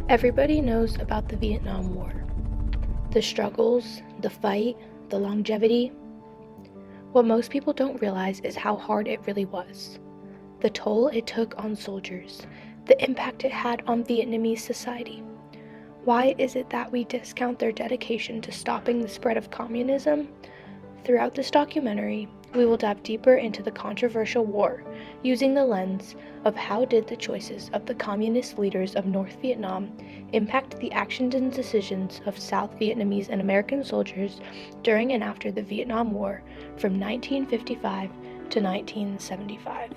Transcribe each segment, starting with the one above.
Everybody knows about the Vietnam War. The struggles, the fight, the longevity. What most people don't realize is how hard it really was. The toll it took on soldiers, the impact it had on Vietnamese society. Why is it that we discount their dedication to stopping the spread of communism? Throughout this documentary, we will dive deeper into the controversial war, using the lens of how did the choices of the communist leaders of North Vietnam impact the actions and decisions of South Vietnamese and American soldiers during and after the Vietnam War from 1955 to 1975.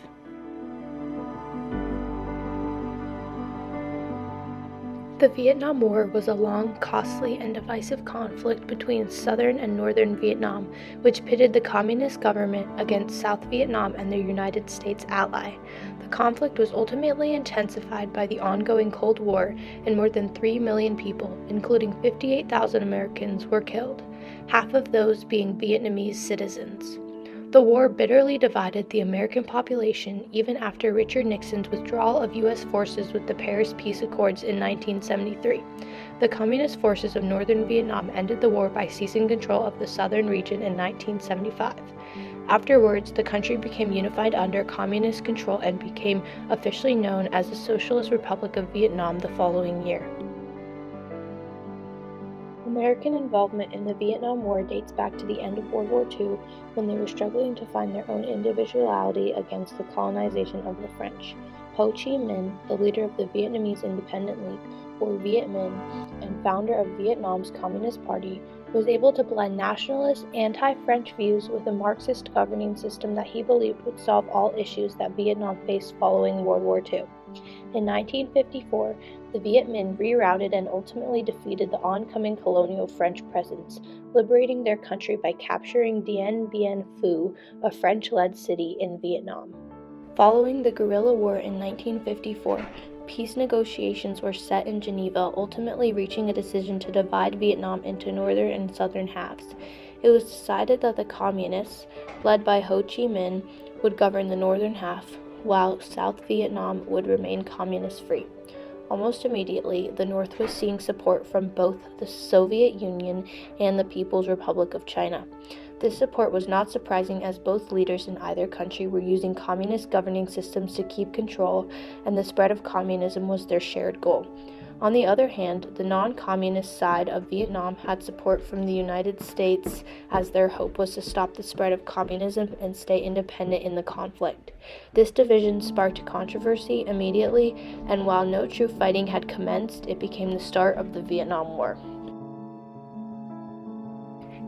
The Vietnam War was a long, costly, and divisive conflict between southern and northern Vietnam, which pitted the communist government against South Vietnam and their United States ally. The conflict was ultimately intensified by the ongoing Cold War, and more than 3 million people, including 58,000 Americans, were killed, half of those being Vietnamese citizens. The war bitterly divided the American population even after Richard Nixon's withdrawal of U.S. forces with the Paris Peace Accords in 1973. The Communist forces of northern Vietnam ended the war by seizing control of the southern region in 1975. Afterwards, the country became unified under communist control and became officially known as the Socialist Republic of Vietnam the following year. American involvement in the Vietnam War dates back to the end of World War II, when they were struggling to find their own individuality against the colonization of the French. Ho Chi Minh, the leader of the Vietnamese Independent League, or Viet Minh, and founder of Vietnam's Communist Party, was able to blend nationalist, anti-French views with a Marxist governing system that he believed would solve all issues that Vietnam faced following World War II. In 1954, the Viet Minh rerouted and ultimately defeated the oncoming colonial French presence, liberating their country by capturing Dien Bien Phu, a French-led city in Vietnam. Following the guerrilla war in 1954, peace negotiations were set in Geneva, ultimately reaching a decision to divide Vietnam into northern and southern halves. It was decided that the communists, led by Ho Chi Minh, would govern the northern half, while South Vietnam would remain communist-free. Almost immediately, the North was seeing support from both the Soviet Union and the People's Republic of China. This support was not surprising, as both leaders in either country were using communist governing systems to keep control, and the spread of communism was their shared goal. On the other hand, the non-communist side of Vietnam had support from the United States, as their hope was to stop the spread of communism and stay independent in the conflict. This division sparked controversy immediately, and while no true fighting had commenced, it became the start of the Vietnam War.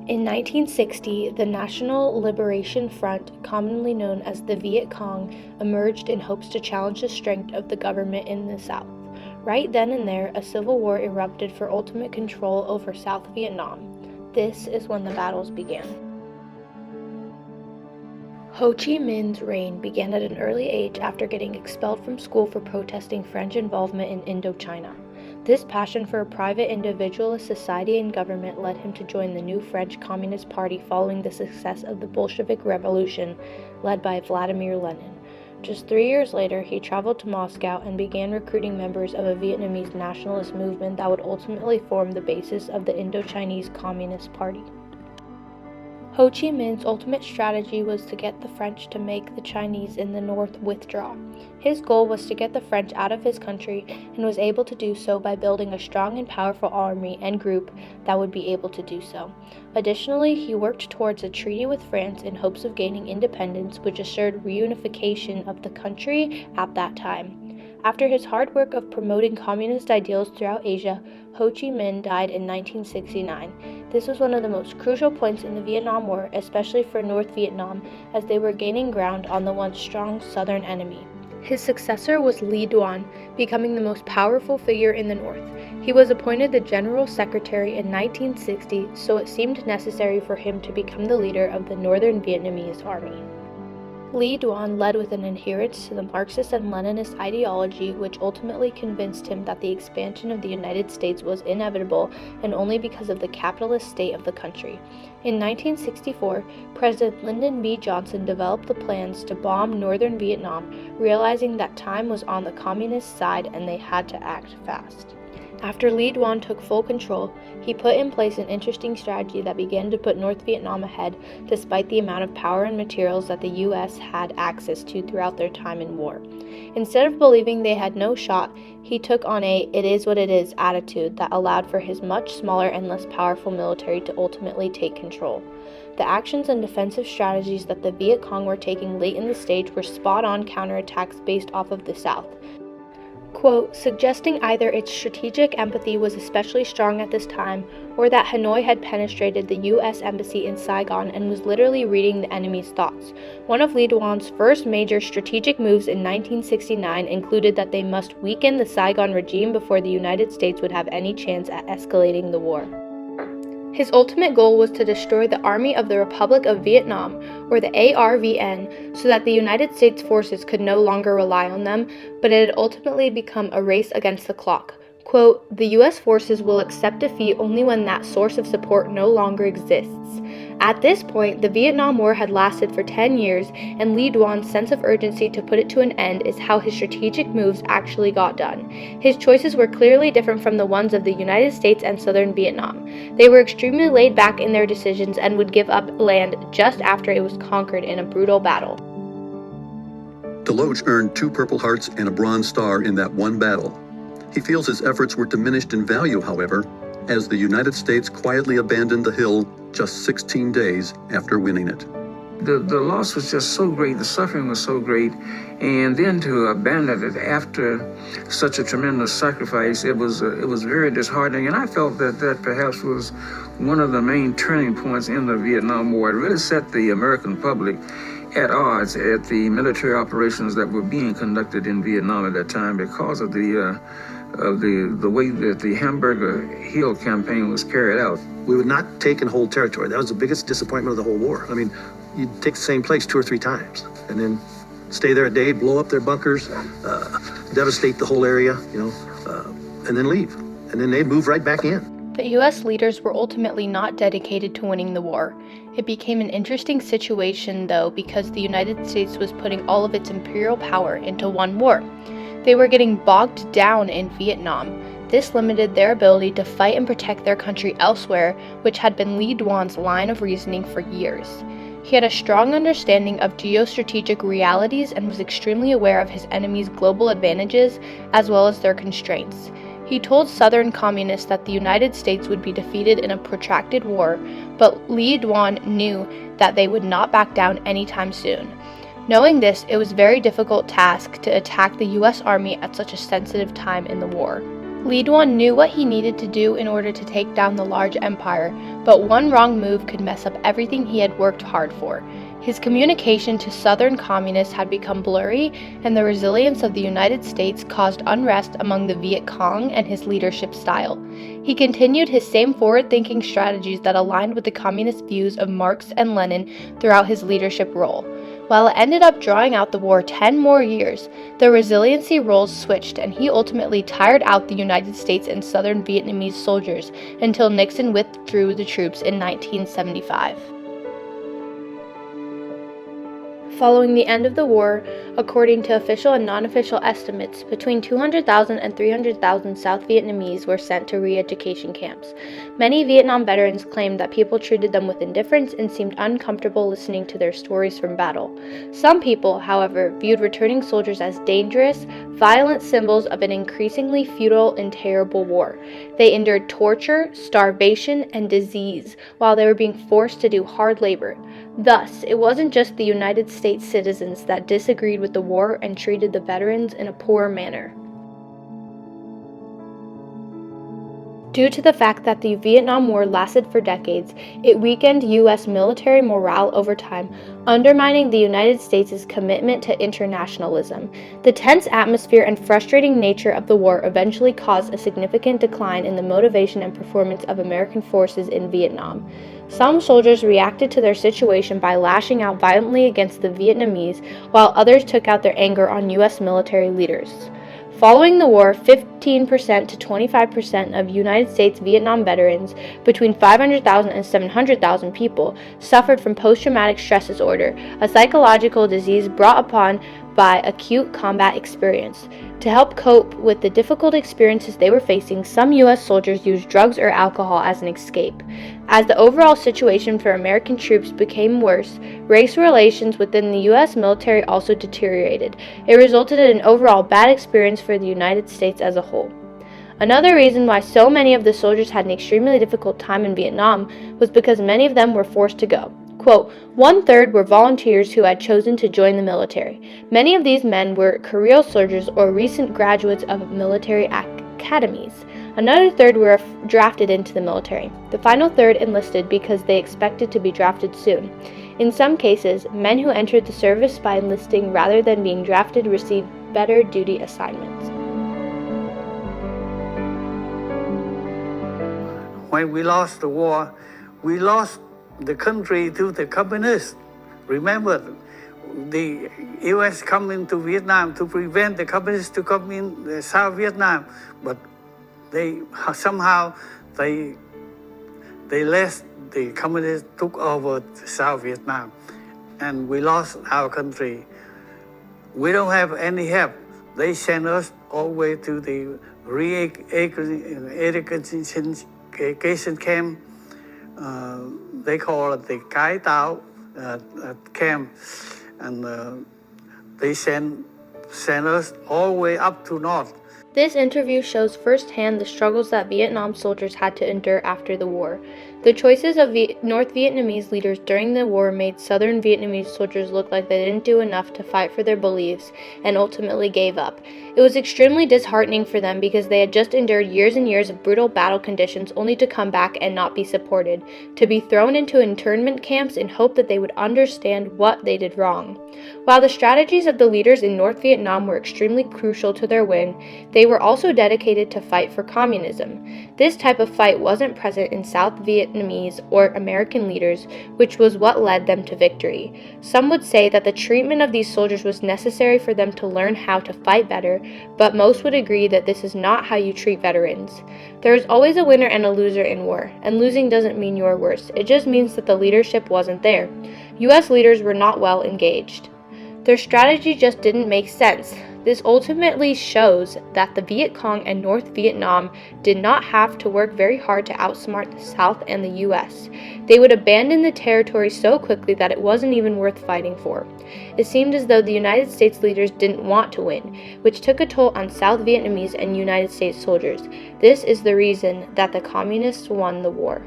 In 1960, the National Liberation Front, commonly known as the Viet Cong, emerged in hopes to challenge the strength of the government in the South. Right then and there, a civil war erupted for ultimate control over South Vietnam. This is when the battles began. Ho Chi Minh's reign began at an early age after getting expelled from school for protesting French involvement in Indochina. This passion for a private individualist society and government led him to join the new French Communist Party following the success of the Bolshevik Revolution, led by Vladimir Lenin. Just 3 years later, he traveled to Moscow and began recruiting members of a Vietnamese nationalist movement that would ultimately form the basis of the Indochinese Communist Party. Ho Chi Minh's ultimate strategy was to get the French to make the Chinese in the north withdraw. His goal was to get the French out of his country, and was able to do so by building a strong and powerful army and group that would be able to do so. Additionally, he worked towards a treaty with France in hopes of gaining independence, which assured reunification of the country at that time. After his hard work of promoting communist ideals throughout Asia, Ho Chi Minh died in 1969. This was one of the most crucial points in the Vietnam War, especially for North Vietnam, as they were gaining ground on the once strong southern enemy. His successor was Le Duan, becoming the most powerful figure in the North. He was appointed the General Secretary in 1960, so it seemed necessary for him to become the leader of the Northern Vietnamese Army. Le Duan led with an adherence to the Marxist and Leninist ideology, which ultimately convinced him that the expansion of the United States was inevitable, and only because of the capitalist state of the country. In 1964, President Lyndon B. Johnson developed the plans to bomb northern Vietnam, realizing that time was on the communist side and they had to act fast. After Le Duan took full control, he put in place an interesting strategy that began to put North Vietnam ahead despite the amount of power and materials that the U.S. had access to throughout their time in war. Instead of believing they had no shot, he took on a "it is what it is" attitude that allowed for his much smaller and less powerful military to ultimately take control. The actions and defensive strategies that the Viet Cong were taking late in the stage were spot-on counterattacks based off of the South. Quote, suggesting either its strategic empathy was especially strong at this time, or that Hanoi had penetrated the U.S. Embassy in Saigon and was literally reading the enemy's thoughts. One of Le Duan's first major strategic moves in 1969 included that they must weaken the Saigon regime before the United States would have any chance at escalating the war. His ultimate goal was to destroy the Army of the Republic of Vietnam, or the ARVN, so that the United States forces could no longer rely on them, but it had ultimately become a race against the clock. Quote, the U.S. forces will accept defeat only when that source of support no longer exists. At this point, the Vietnam War had lasted for 10 years, and Le Duan's sense of urgency to put it to an end is how his strategic moves actually got done. His choices were clearly different from the ones of the United States and southern Vietnam. They were extremely laid back in their decisions and would give up land just after it was conquered in a brutal battle. Deloach earned 2 Purple Hearts and a Bronze Star in that one battle. He feels his efforts were diminished in value, however, as the United States quietly abandoned the hill just 16 days after winning it. The loss was just so great, the suffering was so great, and then to abandon it after such a tremendous sacrifice, it was very disheartening, and I felt that perhaps was one of the main turning points in the Vietnam War. It really set the American public at odds at the military operations that were being conducted in Vietnam at that time because of the way that the Hamburger Hill campaign was carried out. We would not take and hold territory. That was the biggest disappointment of the whole war. I mean, you'd take the same place 2 or 3 times and then stay there a day, blow up their bunkers, devastate the whole area, and then leave. And then they'd move right back in. The U.S. leaders were ultimately not dedicated to winning the war. It became an interesting situation, though, because the United States was putting all of its imperial power into one war. They were getting bogged down in Vietnam. This limited their ability to fight and protect their country elsewhere, which had been Le Duan's line of reasoning for years. He had a strong understanding of geostrategic realities and was extremely aware of his enemy's global advantages as well as their constraints. He told Southern communists that the United States would be defeated in a protracted war, but Le Duan knew that they would not back down anytime soon. Knowing this, it was a very difficult task to attack the U.S. Army at such a sensitive time in the war. Le Duan knew what he needed to do in order to take down the large empire, but one wrong move could mess up everything he had worked hard for. His communication to Southern communists had become blurry, and the resilience of the United States caused unrest among the Viet Cong and his leadership style. He continued his same forward-thinking strategies that aligned with the communist views of Marx and Lenin throughout his leadership role. While it ended up drawing out the war 10 more years, the resiliency roles switched, and he ultimately tired out the United States and Southern Vietnamese soldiers until Nixon withdrew the troops in 1975. Following the end of the war, according to official and non-official estimates, between 200,000 and 300,000 South Vietnamese were sent to re-education camps. Many Vietnam veterans claimed that people treated them with indifference and seemed uncomfortable listening to their stories from battle. Some people, however, viewed returning soldiers as dangerous, violent symbols of an increasingly futile and terrible war. They endured torture, starvation, and disease while they were being forced to do hard labor. Thus, it wasn't just the United States citizens that disagreed with the war and treated the veterans in a poor manner. Due to the fact that the Vietnam War lasted for decades, it weakened U.S. military morale over time, undermining the United States' commitment to internationalism. The tense atmosphere and frustrating nature of the war eventually caused a significant decline in the motivation and performance of American forces in Vietnam. Some soldiers reacted to their situation by lashing out violently against the Vietnamese, while others took out their anger on U.S. military leaders. Following the war, 15% to 25% of United States Vietnam veterans, between 500,000 and 700,000 people, suffered from post-traumatic stress disorder, a psychological disease brought upon by acute combat experience. To help cope with the difficult experiences they were facing, some U.S. soldiers used drugs or alcohol as an escape. As the overall situation for American troops became worse, race relations within the U.S. military also deteriorated. It resulted in an overall bad experience for the United States as a whole. Another reason why so many of the soldiers had an extremely difficult time in Vietnam was because many of them were forced to go. Quote, 1/3 were volunteers who had chosen to join the military. Many of these men were career soldiers or recent graduates of military academies. Another third were drafted into the military. The final third enlisted because they expected to be drafted soon. In some cases, men who entered the service by enlisting rather than being drafted received better duty assignments. When we lost the war, we lost the country to the communists. Remember, the U.S. come into Vietnam to prevent the communists to come in South Vietnam, but they somehow they let the communists took over South Vietnam, and we lost our country. We don't have any help. They send us all the way to the re-education camp. They call it the cải tạo camp, and they send us all the way up to north. This interview shows firsthand the struggles that Vietnam soldiers had to endure after the war. The choices of North Vietnamese leaders during the war made Southern Vietnamese soldiers look like they didn't do enough to fight for their beliefs and ultimately gave up. It was extremely disheartening for them because they had just endured years and years of brutal battle conditions only to come back and not be supported, to be thrown into internment camps in hope that they would understand what they did wrong. While the strategies of the leaders in North Vietnam were extremely crucial to their win, they were also dedicated to fight for communism. This type of fight wasn't present in South Vietnamese or American leaders, which was what led them to victory. Some would say that the treatment of these soldiers was necessary for them to learn how to fight better, but most would agree that this is not how you treat veterans. There is always a winner and a loser in war, and losing doesn't mean you're worse. It just means that the leadership wasn't there. U.S. leaders were not well engaged. Their strategy just didn't make sense. This ultimately shows that the Viet Cong and North Vietnam did not have to work very hard to outsmart the South and the U.S. They would abandon the territory so quickly that it wasn't even worth fighting for. It seemed as though the United States leaders didn't want to win, which took a toll on South Vietnamese and United States soldiers. This is the reason that the communists won the war.